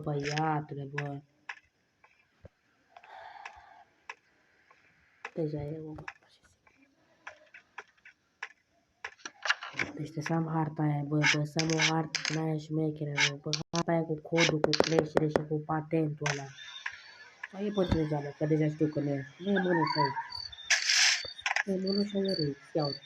băiatule, bă. Deja e, bă. Deci să am harta aia, bă, să am o hartă din aia șmecheră, bă, harta aia cu codul, cu creștere și cu patentul ăla. Mai e pe deja, bă, că deja știu că nu e. Nu e mânușa aici. Nu e mânușa aici, ia uite.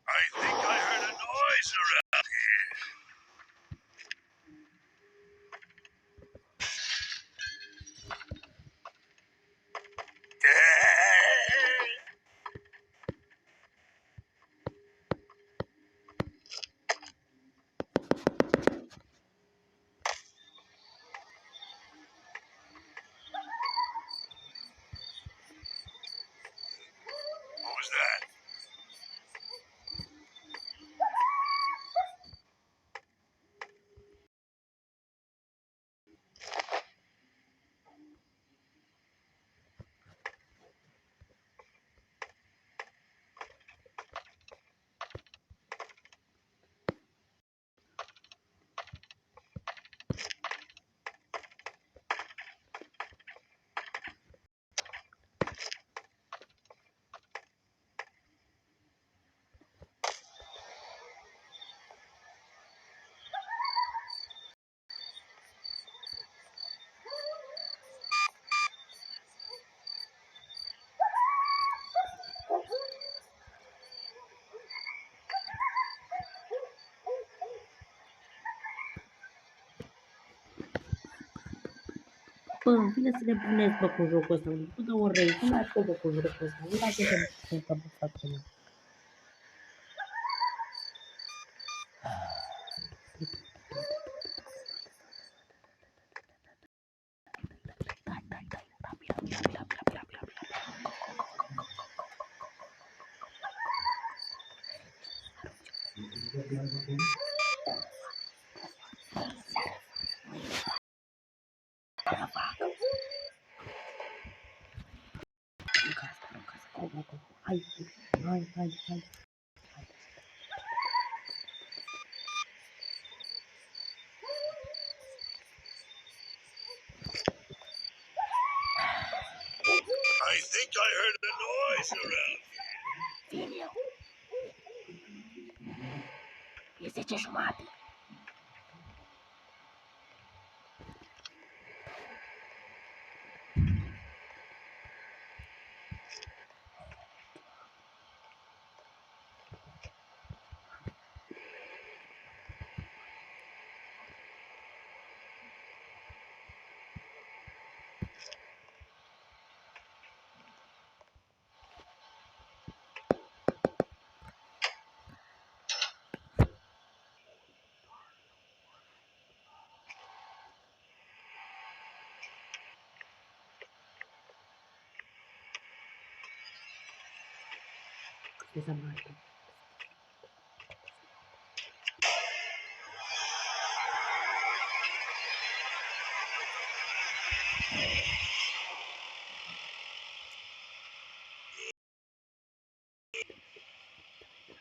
I think I heard a noise around here. What was that? Bă, îmi vine să nebunesc, bă, cu jocul ăsta. Nu dă o rei, nu mai pot, bă, cu jocul ăsta. Nu mai ce să se întâmplă cu mine. Hai, hai, hai, hai. I think I heard a noise around here. Vine eu. 10:30. Samahati.